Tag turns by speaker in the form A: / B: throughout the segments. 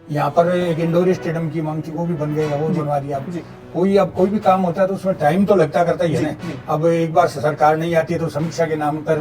A: यहाँ पर एक इंडोर स्टेडियम की मांग थी, वो भी बन गया, वो बनवा दिया। अब कोई भी काम होता है तो उसमें टाइम तो लगता करता ही है ना। अब एक बार सरकार नहीं आती है तो समीक्षा के नाम पर,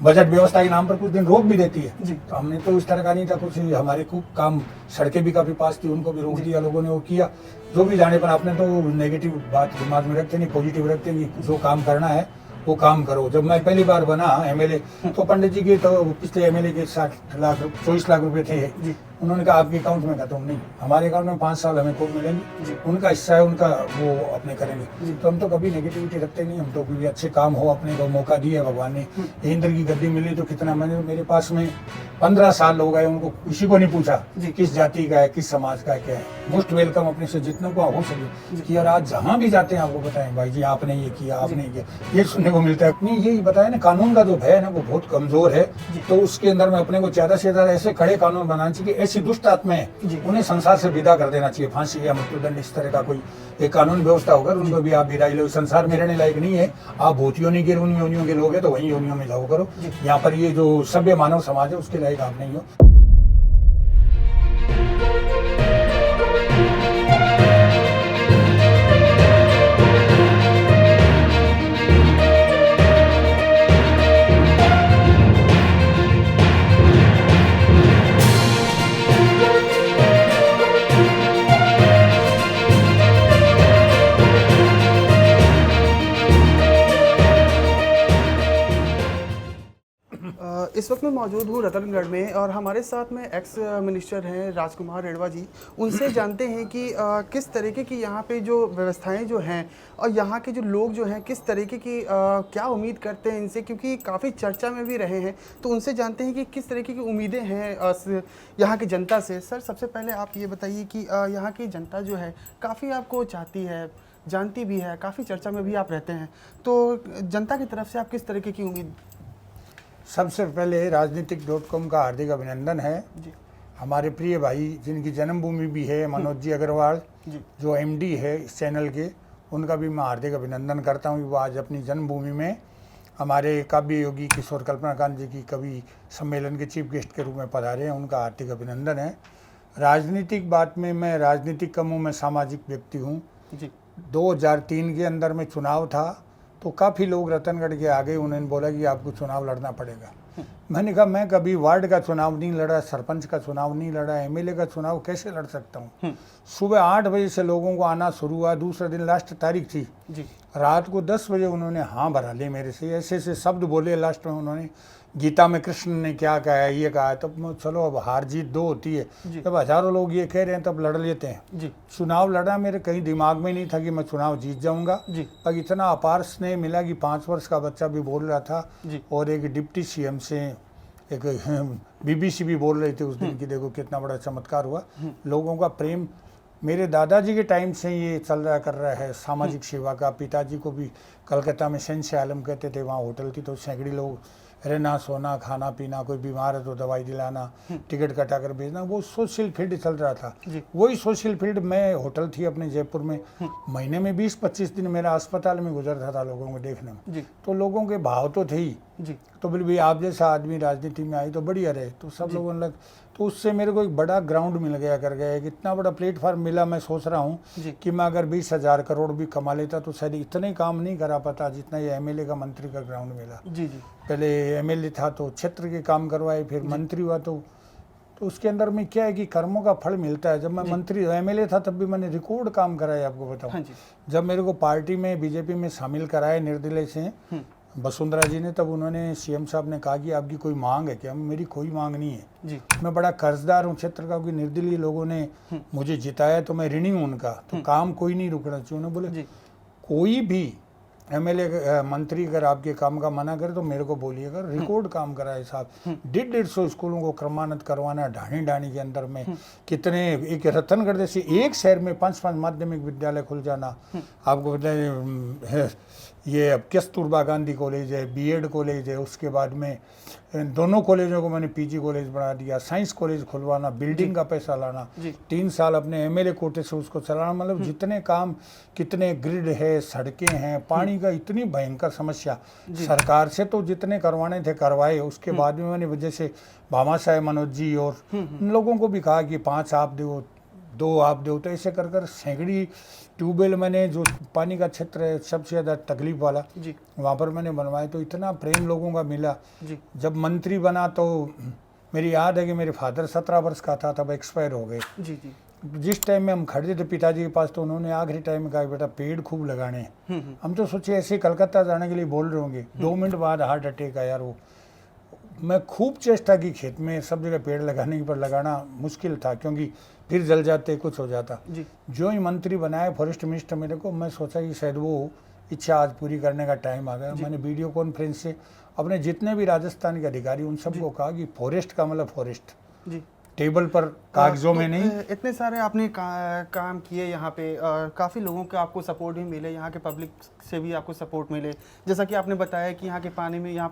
A: बजट व्यवस्था के नाम पर कुछ दिन रोक भी देती है। तो हमने तो इस तरह का नहीं था कुछ, हमारे खूब काम, सड़कें भी काफी पास थी, उनको भी रोक दिया लोगों ने, वो किया जो भी जाने पर। आपने तो नेगेटिव बात दिमाग में रखते नहीं, पॉजिटिव रखते कि जो काम करना है वो काम करो। जब मैं पहली बार बना एमएलए तो पंडित जी के तो पिछले एमएलए के 24 लाख रुपए थे। उन्होंने कहा आपके अकाउंट में खत्म नहीं, हमारे अकाउंट में 5 साल हमें खूब मिलेंगे, उनका हिस्सा है, उनका वो अपने करेंगे। तो हम तो कभी नेगेटिविटी रखते नहीं, हम तो कोई अच्छे काम हो, अपने को मौका दिया भगवान ने, इंद्र की गद्दी मिली तो कितना। मैंने मेरे पास में 15 साल हो गए, उनको किसी को नहीं पूछा किस जाति का है, किस समाज का क्या है। मोस्ट वेलकम अपने से जितने को हो सके कि यार आज जहाँ भी जाते हैं आपको बताएं भाई जी आपने ये किया, आपने ये किया, ये सुनने को मिलता है। नहीं यही बताया ना, कानून का जो भय है ना वो बहुत कमजोर है। तो उसके अंदर में अपने को ज्यादा से ज्यादा ऐसे खड़े कानून बनाने चाहिए, ऐसी दुष्ट आत्माएं उन्हें संसार से विदा कर देना चाहिए, फांसी या मृत्युदंड इस तरह का कोई एक कानून व्यवस्था होगा, उनको भी आप विदाई लो। संसार में रहने लायक नहीं है, आप भूत योनि के उन योनियों के लोग हैं तो वही योनियों में जाओ करो। यहाँ पर ये जो सभ्य मानव समाज है उसके लायक आप नहीं हो।
B: इस वक्त मैं मौजूद हूँ रतनगढ़ में और हमारे साथ में एक्स मिनिस्टर हैं राजकुमार रेणवा जी। उनसे जानते हैं कि किस तरीके की यहाँ पे जो व्यवस्थाएं जो हैं और यहाँ के जो लोग जो हैं किस तरीके की क्या उम्मीद करते हैं इनसे, क्योंकि काफ़ी चर्चा में भी रहे हैं। तो उनसे जानते हैं कि किस तरीके की उम्मीदें हैं यहाँ की जनता से। सर सबसे पहले आप ये बताइए कि यहाँ की जनता जो है काफ़ी आपको चाहती है, जानती भी है, काफ़ी चर्चा में भी आप रहते हैं, तो जनता की तरफ से आप किस तरीके की उम्मीद?
A: सबसे पहले राजनीतिक.com का हार्दिक अभिनंदन है
B: जी।
A: हमारे प्रिय भाई जिनकी जन्मभूमि भी है मनोज जी अग्रवाल जो एमडी है इस चैनल के, उनका भी मैं हार्दिक अभिनंदन करता हूँ। वो आज अपनी जन्मभूमि में हमारे काव्य योगी किशोर कल्पनाकांत जी की कवि सम्मेलन के चीफ गेस्ट के रूप में पधारे हैं, उनका हार्दिक अभिनंदन है। राजनीतिक बात में मैं राजनीतिक कम हूँ, मैं सामाजिक व्यक्ति हूँ। 2003 के अंदर में चुनाव था तो काफ़ी लोग रतनगढ़ के आ गए, उन्होंने बोला कि आपको चुनाव लड़ना पड़ेगा। मैंने कहा मैं कभी वार्ड का चुनाव नहीं लड़ा, सरपंच का चुनाव नहीं लड़ा, एमएलए का चुनाव कैसे लड़ सकता हूँ। सुबह 8 बजे से लोगों को आना शुरू हुआ, दूसरे दिन लास्ट तारीख थी, रात को 10 बजे उन्होंने हाँ भरा ले मेरे से, ऐसे ऐसे शब्द बोले। लास्ट में उन्होंने गीता में कृष्ण ने क्या कहा है ये कहा है, तब चलो अब हार जीत दो होती है, जब हजारों लोग ये कह रहे हैं तब लड़ लेते हैं। चुनाव लड़ा, मेरे कहीं दिमाग में नहीं था कि मैं चुनाव जीत जाऊंगा, पर इतना अपार स्नेह मिला कि 5 वर्ष का बच्चा भी बोल रहा था और एक डिप्टी सीएम से एक बीबीसी भी बोल रहे थे उस दिन की, देखो कितना बड़ा चमत्कार हुआ। लोगों का प्रेम मेरे दादाजी के टाइम से ये चल रहा कर रहा है, सामाजिक सेवा का। पिताजी को भी कलकत्ता में सेंस आलम कहते थे, वहाँ होटल थी तो सैकड़े लोग रहना सोना खाना पीना, कोई बीमार है तो दवाई दिलाना, टिकट कटा कर भेजना, वो सोशल फील्ड चल रहा था। वही सोशल फील्ड में होटल थी अपने जयपुर में, महीने में 20-25 दिन मेरा अस्पताल में गुजरता था लोगों को देखने में। तो लोगों के भाव तो थे ही, तो बोले भाई आप जैसा आदमी राजनीति में आई तो बढ़िया रहे, तो सब लोगों ने लग, तो उससे मेरे को एक बड़ा ग्राउंड मिल गया कर गया, एक इतना बड़ा प्लेटफॉर्म मिला। मैं सोच रहा हूँ कि मैं अगर 20,000 करोड़ भी कमा लेता तो शायद इतने काम नहीं करा पाता जितना ये एमएलए का मंत्री का ग्राउंड मिला। पहले एमएलए था तो क्षेत्र के काम करवाए, फिर मंत्री हुआ तो उसके अंदर में क्या है कि कर्मों का फल मिलता है। जब मैं मंत्री एमएलए था तब भी मैंने रिकॉर्ड काम कराया, आपको बताऊं। जब मेरे को पार्टी में बीजेपी में शामिल कराया निर्दलीय से वसुंधरा जी ने, तब उन्होंने सीएम साहब ने कहा कि आपकी कोई मांग है क्या? मेरी कोई मांग नहीं है, मैं बड़ा कर्जदार हूँ क्षेत्र का, क्योंकि निर्दलीय लोगों ने मुझे जिताया तो मैं ऋणी हूँ उनका, तो काम कोई नहीं रुकना चाहिए। उन्होंने बोले कोई भी एमएलए मंत्री अगर आपके काम का मना करे तो मेरे को बोलिएगा, रिकॉर्ड काम कराए साहब। 150 स्कूलों को क्रमान्वित करवाना ढाणी के अंदर में, कितने एक रतनगढ़ जैसे एक शहर में 5-5 माध्यमिक विद्यालय खुल जाना। आपको बताए ये अब कस्तूरबा गांधी कॉलेज है, बीएड कॉलेज है, उसके बाद में दोनों कॉलेजों को मैंने पीजी कॉलेज बना दिया, साइंस कॉलेज खुलवाना, बिल्डिंग का पैसा लाना, 3 साल अपने एमएलए कोटे से उसको चलाना, मतलब जितने काम, कितने ग्रिड है, सड़कें हैं, पानी का इतनी भयंकर समस्या सरकार से तो जितने करवाने थे करवाए। उसके बाद में मैंने वजह से भामा साहेब मनोज जी और इन लोगों को भी कहा कि 5 आप दो, 2 आप दो, तो ऐसे कर कर सैकड़ी ट्यूबवेल मैंने, जो पानी का क्षेत्र है सबसे ज़्यादा तकलीफ वाला, वहाँ पर मैंने बनवाए। तो इतना प्रेम लोगों का मिला। जब मंत्री बना तो मेरी याद है कि मेरे फादर 17 वर्ष का था, तब एक्सपायर हो गए। जिस टाइम में हम खड़े थे पिताजी के पास, तो उन्होंने आखिरी टाइम में कहा बेटा पेड़ खूब लगाने हैं। हम तो सोचे ऐसे कलकत्ता जाने के लिए बोल रहे होंगे, 2 मिनट बाद हार्ट अटैक आया। वो मैं खूब चेष्टा की खेत में सब जगह पेड़ लगाने पर, लगाना मुश्किल था क्योंकि फिर जल जाते, कुछ हो जाता। जो ही मंत्री बनाया फॉरेस्ट मिनिस्टर मेरे को, मैं सोचा कि शायद वो इच्छा आज पूरी करने का टाइम आ गया। मैंने वीडियो कॉन्फ्रेंस से अपने जितने भी राजस्थान के अधिकारी उन सबको कहा कि फॉरेस्ट का मतलब फॉरेस्ट, टेबल पर कागजों में नहीं।
B: इतने सारे आपने काम किए यहाँ पे, काफ़ी लोगों के आपको सपोर्ट भी मिले, यहाँ के पब्लिक से भी आपको सपोर्ट मिले। जैसा कि आपने बताया कि यहाँ पे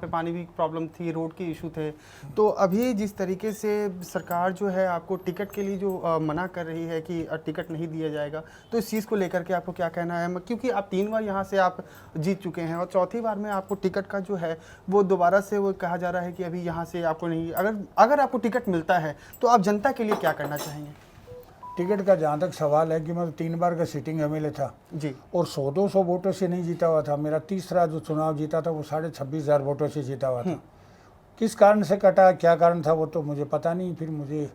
B: पानी भी प्रॉब्लम थी, रोड के इशू थे। तो अभी जिस तरीके से सरकार जो है आपको टिकट के लिए जो मना कर रही है कि टिकट नहीं दिया जाएगा, तो इस चीज़ को लेकर के आपको क्या कहना है? क्योंकि आप 3 बार यहाँ से आप जीत चुके हैं और चौथी बार में आपको टिकट का जो है वो दोबारा से वो कहा जा रहा है कि अभी यहाँ से आपको नहीं, अगर आपको टिकट मिलता है तो आप जनता के लिए क्या करना चाहेंगे?
A: टिकट का जहाँ तक सवाल है कि मैं 3 बार का सिटिंग एमएलए था
B: जी, और
A: 100-200 वोटों से नहीं जीता हुआ था। मेरा तीसरा जो चुनाव जीता था वो 26,500 वोटों से जीता हुआ था। किस कारण से कटा, क्या कारण था वो तो मुझे पता नहीं। फिर मुझे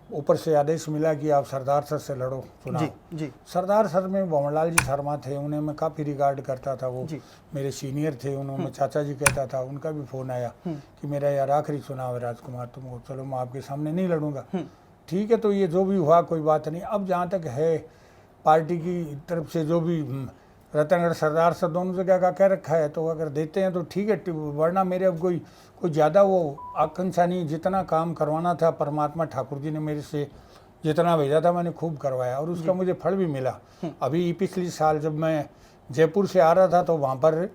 A: ऊपर से आदेश मिला कि आप सरदार सर से लड़ो चुनाव।
B: जी।
A: सरदार सर में भंवरलाल जी शर्मा थे, उन्हें मैं काफ़ी रिगार्ड करता था, वो मेरे सीनियर थे, उन्होंने चाचा जी कहता था। उनका भी फ़ोन आया कि मेरा यार आखिरी चुनाव है राजकुमार, तुम चलो मैं आपके सामने नहीं लड़ूंगा। ठीक है, तो ये जो भी हुआ कोई बात नहीं। अब जहाँ तक है पार्टी की तरफ से जो भी रतनगढ़ सरदार सर दोनों जगह का कह रखा है, तो अगर देते हैं तो ठीक है, वरना मेरे अब कोई ज़्यादा वो आकांक्षा नहीं। जितना काम करवाना था परमात्मा ठाकुर जी ने मेरे से जितना भेजा था मैंने खूब करवाया और उसका मुझे फल भी मिला। अभी पिछली साल जब मैं जयपुर से आ रहा था तो वहाँ पर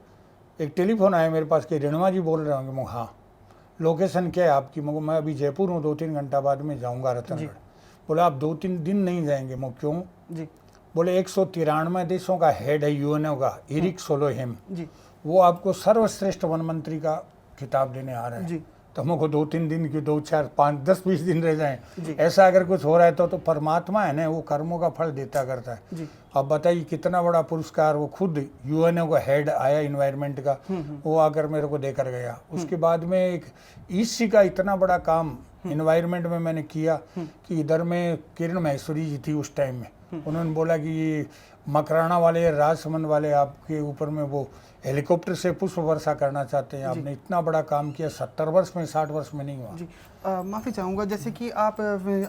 A: एक टेलीफोन आया मेरे पास कि रेणुआ जी बोल रहे होंगे। हाँ, लोकेशन क्या है आपकी? मैं अभी जयपुर हूँ, 2-3 घंटा बाद में जाऊँगा रतनगढ़। बोला आप 2-3 दिन नहीं जाएंगे? मैं क्यों? बोले 193 देशों का हेड है यूएनओ का, एरिक सोलोहेम, वो आपको सर्वश्रेष्ठ वन मंत्री का खिताब देने आ रहा है। तो हमको 2-3 दिन की 2, 4, 5, 10, 20 दिन रह जाएं, ऐसा अगर कुछ हो रहा है तो परमात्मा है ना, वो कर्मों का फल देता करता है। अब बताइए कितना बड़ा पुरस्कार, वो खुद यूएनओ का हेड आया इन्वायरमेंट का, वो आकर मेरे को देकर गया। उसके बाद में एक ईसी का इतना बड़ा काम इन्वायरमेंट में मैंने किया कि इधर में किरण महेश्वरी जी थी उस टाइम में, उन्होंने बोला कि ये मकराना वाले, राजसमंद वाले आपके ऊपर में वो हेलीकॉप्टर से पुष्प वर्षा करना चाहते हैं। आपने इतना बड़ा काम किया, 70 वर्ष में, 60 वर्ष में नहीं हुआ।
B: जी, माफ़ी चाहूँगा, जैसे कि आप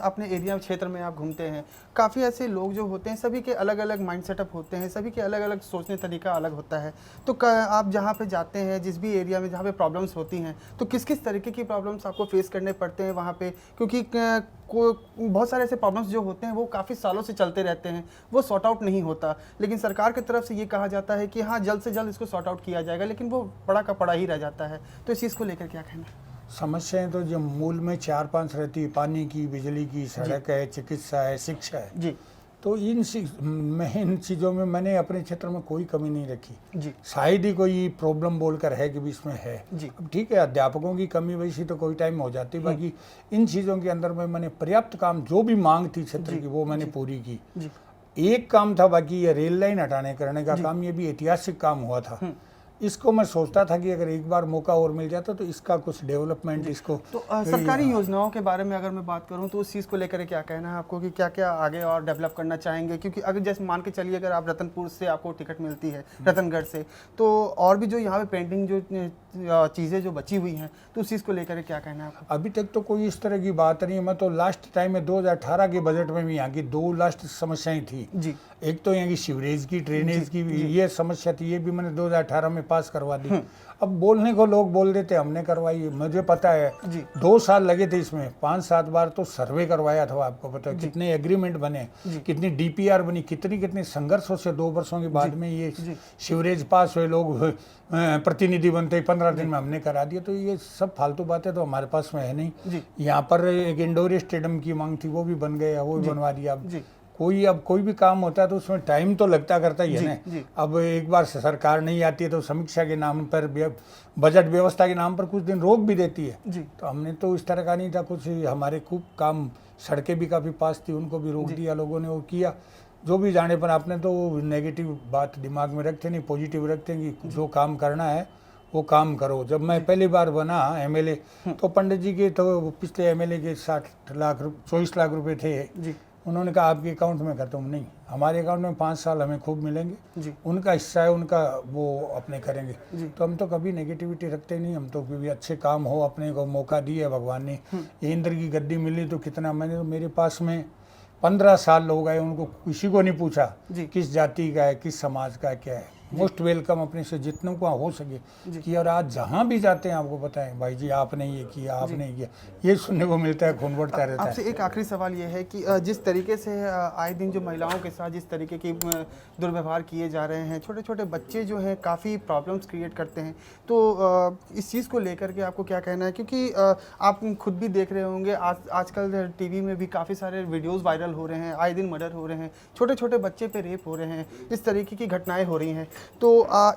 B: अपने एरिया क्षेत्र में आप घूमते हैं, काफ़ी ऐसे लोग जो होते हैं, सभी के अलग अलग माइंड सेटअप होते हैं, सभी के अलग अलग सोचने तरीका अलग होता है। तो आप जहाँ पे जाते हैं, जिस भी एरिया में जहाँ पे प्रॉब्लम्स होती हैं, तो किस किस तरीके की प्रॉब्लम्स आपको फेस करने पड़ते हैं वहाँ पे? क्योंकि बहुत सारे ऐसे प्रॉब्लम्स जो होते हैं वो काफ़ी सालों से चलते रहते हैं, वो सॉर्ट आउट नहीं होता, लेकिन सरकार की तरफ से ये कहा जाता है कि हाँ जल्द से जल्द इसको सॉर्ट आउट किया जाएगा, लेकिन वो पड़ा का पड़ा ही रह जाता है। तो इस चीज़ को लेकर क्या कहना है?
A: समस्याएं तो जो मूल में 4-5 रहती है, पानी की, बिजली की, सड़क है, चिकित्सा है, शिक्षा है जी। तो इन चीज़ों में मैंने अपने क्षेत्र में कोई कमी नहीं रखी जी। शायद ही कोई प्रॉब्लम बोलकर है कि भी इसमें है जी। अब ठीक है, अध्यापकों की कमी वैसी तो कोई टाइम हो जाती, बाकी इन चीज़ों के अंदर में मैंने पर्याप्त काम, जो भी मांग थी क्षेत्र की वो मैंने पूरी की। एक काम था बाकी, ये रेल लाइन हटाने करने का काम, ये भी ऐतिहासिक काम हुआ था। इसको मैं सोचता था कि अगर एक बार मौका और मिल जाता तो इसका कुछ डेवलपमेंट इसको।
B: तो सरकारी योजनाओं के बारे में अगर मैं बात करूं तो उस चीज़ को लेकर क्या कहना है आपको कि क्या क्या आगे और डेवलप करना चाहेंगे? क्योंकि अगर जैसे मान के चलिए अगर आप रतनपुर से आपको टिकट मिलती है, रतनगढ़ से, तो और भी जो यहाँ पे पेंडिंग जो चीज़ें जो बची हुई हैं, तो उस चीज़ को लेकर क्या कहना है आपको?
A: अभी तक तो कोई इस तरह की बात नहीं है। मैं तो लास्ट टाइम में 2018 के बजट में भी यहाँ की 2 लास्ट समस्याएं थी जी। एक तो यहाँ की सीवरेज की, ड्रेनेज की ये समस्या थी, ये भी मैंने 2018 में पास करवा दी। अब बोलने को लोग बोल देते हमने करवाई, मुझे पता है
B: जी।
A: 2 साल लगे थे इसमें, 5-7 बार तो सर्वे करवाया था। आपको पता है कितने एग्रीमेंट बने, कितनी डीपीआर बनी, कितनी संघर्षों से 2 वर्षों के बाद में ये सीवरेज पास हुए, लोग प्रतिनिधि बनते 15 दिन में हमने करा दिया। तो ये सब फालतू बातें तो हमारे पास में है नहीं। यहाँ पर एक इंडोर स्टेडियम की मांग थी, वो भी बन गया, वो भी बनवा दिया। अब कोई भी काम होता है तो उसमें टाइम तो लगता करता ही है ना। अब एक बार सरकार नहीं आती है तो समीक्षा के नाम पर, बजट व्यवस्था के नाम पर कुछ दिन रोक भी देती है। तो हमने तो इस तरह का नहीं था कुछ, हमारे खूब काम, सड़कें भी काफ़ी पास थी, उनको भी रोक दिया लोगों ने, वो किया जो भी जाने पर। आपने तो नेगेटिव बात दिमाग में रखते नहीं, पॉजिटिव रखते हैं कि जो काम करना है वो काम करो। जब मैं पहली बार बना एमएलए तो पंडित जी के तो पिछले एमएलए के 24 लाख रुपए थे। उन्होंने कहा आपके अकाउंट में करता हूँ, नहीं, हमारे अकाउंट में 5 साल हमें खूब मिलेंगे, उनका हिस्सा है, उनका वो अपने करेंगे। तो हम तो कभी नेगेटिविटी रखते नहीं, हम तो कभी अच्छे काम हो, अपने को मौका दिया भगवान ने। ये इंद्र की गद्दी मिली तो कितना, मैंने तो मेरे पास में 15 साल लोग आए, उनको किसी को नहीं पूछा किस जाति का है, किस समाज का है, क्या है। मोस्ट वेलकम अपने से जितनों को हो सके कि, और आज जहाँ भी जाते हैं आपको पता है भाई जी आपने ये किया, आपने ये किया, ये सुनने को मिलता है, खून बढ़ता रहता है।
B: आपसे एक आखिरी सवाल ये है कि जिस तरीके से आए दिन जो महिलाओं के साथ जिस तरीके की दुर्व्यवहार किए जा रहे हैं, छोटे छोटे बच्चे जो हैं काफ़ी प्रॉब्लम्स क्रिएट करते हैं, तो इस चीज़ को लेकर के आपको क्या कहना है? क्योंकि आप खुद भी देख रहे होंगे आजकल टीवी में भी काफ़ी सारे वीडियोज़ वायरल हो रहे हैं, आए दिन मर्डर हो रहे हैं, छोटे छोटे बच्चे पे रेप हो रहे हैं, इस तरीके की घटनाएं हो रही हैं। तो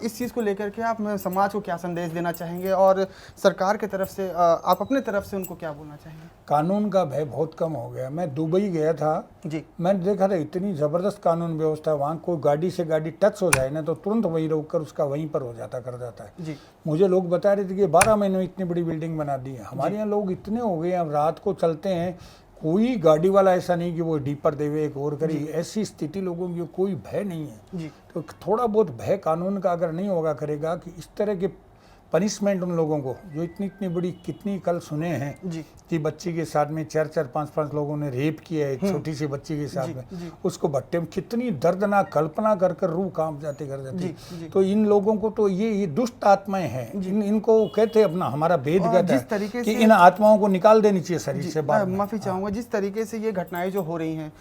B: इस चीज़ को लेकर के आप समाज को क्या संदेश देना चाहेंगे और सरकार की तरफ से आप अपने तरफ से उनको क्या बोलना चाहेंगे?
A: कानून का भय बहुत कम हो गया। मैं दुबई गया था
B: जी,
A: मैंने देखा था इतनी ज़बरदस्त कानून व्यवस्था, वहाँ कोई गाड़ी से गाड़ी टच हो जाए ना तो तुरंत वहीं रोक कर उसका वहीं पर हो जाता कर जाता है।
B: जी,
A: मुझे लोग बता रहे थे कि 12 महीनों में इतनी बड़ी बिल्डिंग बना दी है। हमारे यहाँ लोग इतने हो गए, अब रात को चलते हैं, कोई गाड़ी वाला ऐसा नहीं कि वो डीपर देवे एक और करी, ऐसी स्थिति लोगों की, कोई भय नहीं है। तो थोड़ा बहुत भय कानून का अगर नहीं होगा करेगा कि इस तरह के पनिशमेंट उन लोगों को जो इतनी इतनी बड़ी, कितनी कल सुने हैं कि बच्ची के साथ में 4-4, 5-5 लोगों ने रेप किया है एक छोटी सी बच्ची के साथ में, उसको भट्टे में, कितनी दर्दनाक कल्पना कर कर रूह कांप जाती कर जाती। तो इन लोगों को तो ये दुष्ट आत्माएं हैं, इनको कहते हैं अपना, हमारा वेद कहता है कि इन आत्माओं को निकाल देनी चाहिए शरीर से।
B: माफी चाहूंगा, जिस तरीके से ये घटनाएं जो हो रही हैं,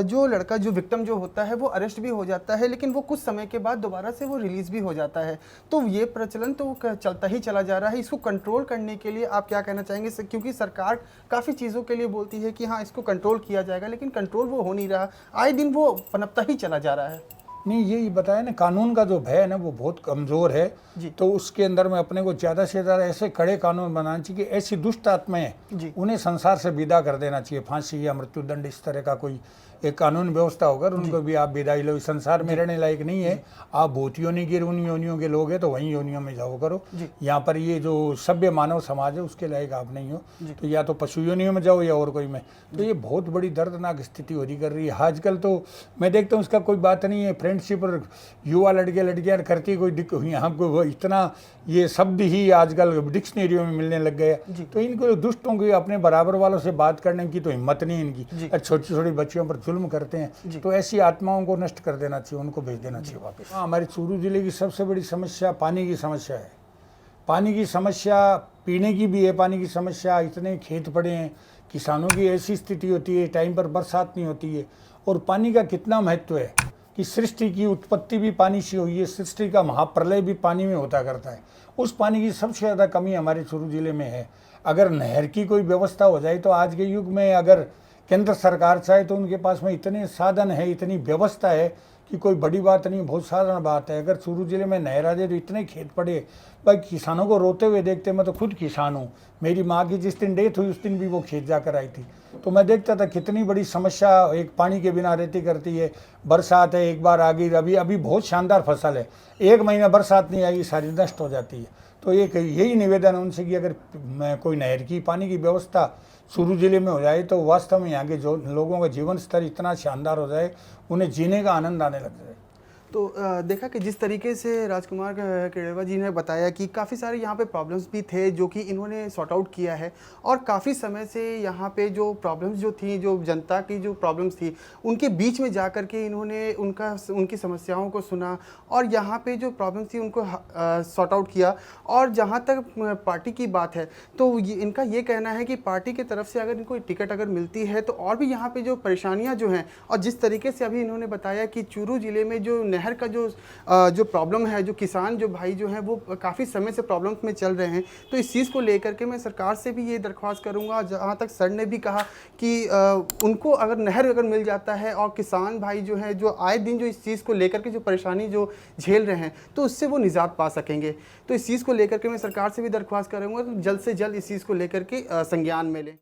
B: जो लड़का जो विक्टिम जो होता है वो अरेस्ट भी हो जाता है, लेकिन वो कुछ समय के बाद दोबारा से वो रिलीज भी हो जाता है। तो ये प्रचलन तो चलता ही चला जा रहा है। इसको कंट्रोल करने के लिए आप क्या कहना चाहेंगे? क्योंकि सरकार काफ़ी चीज़ों के लिए बोलती है कि हाँ इसको कंट्रोल किया जाएगा, लेकिन कंट्रोल वो हो नहीं रहा, आए दिन वो पनपता ही चला जा रहा है।
A: नहीं, यही बताया ना, कानून का जो भय है ना वो बहुत कमज़ोर है। तो उसके अंदर में अपने को ज़्यादा से ज़्यादा ऐसे कड़े कानून बनाने चाहिए कि ऐसी दुष्ट आत्माएं उन्हें संसार से विदा कर देना चाहिए। फांसी या मृत्युदंड इस तरह का कोई एक कानून व्यवस्था होकर उनको भी आप विदाई लो, संसार में रहने लायक नहीं है, आप भूत योनि के उन योनियों के लोग हैं तो वहीं योनियों में जाओ करो। यहाँ पर ये जो सभ्य मानव समाज है उसके लायक आप नहीं हो, तो या तो पशु योनियों में जाओ या और कोई में। तो ये बहुत बड़ी दर्दनाक स्थिति हो रही कर रही है आजकल। तो मैं देखता हूँ उसका कोई बात नहीं है, फ्रेंडशिप और युवा लड़के लड़कियाँ करती कोई यहाँ को इतना ये शब्द ही आजकल डिक्शनरियों में मिलने लग गया। तो इनको दुष्टों की अपने बराबर वालों से बात करने की तो हिम्मत नहीं इनकी, छोटी छोटी बच्चियों पर जुल्म करते हैं। तो ऐसी आत्माओं को नष्ट कर देना चाहिए, उनको भेज देना चाहिए वापस। हमारे चूरू जिले की सबसे बड़ी समस्या पानी की समस्या है। पानी की समस्या पीने की भी है, पानी की समस्या, इतने खेत पड़े हैं, किसानों की ऐसी स्थिति होती है, टाइम पर बरसात नहीं होती है। और पानी का कितना महत्व है कि सृष्टि की उत्पत्ति भी पानी से हुई है, सृष्टि का महाप्रलय भी पानी में होता करता है। उस पानी की सबसे ज़्यादा कमी हमारे चूरू जिले में है। अगर नहर की कोई व्यवस्था हो जाए तो आज के युग में अगर केंद्र सरकार चाहे तो उनके पास में इतने साधन है, इतनी व्यवस्था है कि कोई बड़ी बात नहीं, बहुत साधारण बात है। अगर चूरू जिले में नहर आ जाए तो इतने खेत पड़े, भाई किसानों को रोते हुए देखते। मैं तो खुद किसान हूँ, मेरी माँ की जिस दिन डेथ हुई उस दिन भी वो खेत जाकर आई थी, तो मैं देखता था कितनी बड़ी समस्या एक पानी के बिना रहती करती है। बरसात है, एक बार आ गई, अभी बहुत शानदार फसल है, 1 महीना बरसात नहीं आएगी सारी नष्ट हो जाती है। तो यही निवेदन है उनसे कि अगर कोई नहर की पानी की व्यवस्था चूरू जिले में हो जाए तो वास्तव में यहाँ के जो लोगों का जीवन स्तर इतना शानदार हो जाए, उन्हें जीने का आनंद आने लग जाए।
B: तो देखा कि जिस तरीके से राजकुमार केड़वा जी ने बताया कि काफ़ी सारे यहाँ पे प्रॉब्लम्स भी थे जो कि इन्होंने सॉर्ट आउट किया है, और काफ़ी समय से यहाँ पे जो प्रॉब्लम्स जो थी, जो जनता की जो प्रॉब्लम्स थी, उनके बीच में जा कर के इन्होंने उनकी समस्याओं को सुना और यहाँ पे जो प्रॉब्लम्स थी उनको सॉर्ट आउट किया। और जहाँ तक पार्टी की बात है, तो इनका ये कहना है कि पार्टी की तरफ से अगर इनको टिकट अगर मिलती है तो और भी यहाँ पे जो परेशानियाँ जो हैं, और जिस तरीके से अभी इन्होंने बताया कि चूरू ज़िले में जो नहर का जो प्रॉब्लम है, जो किसान जो भाई जो हैं वो काफ़ी समय से प्रॉब्लम्स में चल रहे हैं, तो इस चीज़ को लेकर के मैं सरकार से भी ये दरख्वास्त करूँगा। जहाँ तक सर ने भी कहा कि उनको अगर नहर अगर मिल जाता है और किसान भाई जो हैं, जो आए दिन जो इस चीज़ को लेकर के जो परेशानी जो झेल रहे हैं, तो उससे वो निजात पा सकेंगे। तो इस चीज़ को लेकर के मैं सरकार से भी दरख्वास्त करूँगा तो जल्द से जल्द इस चीज़ को लेकर के संज्ञान में लें।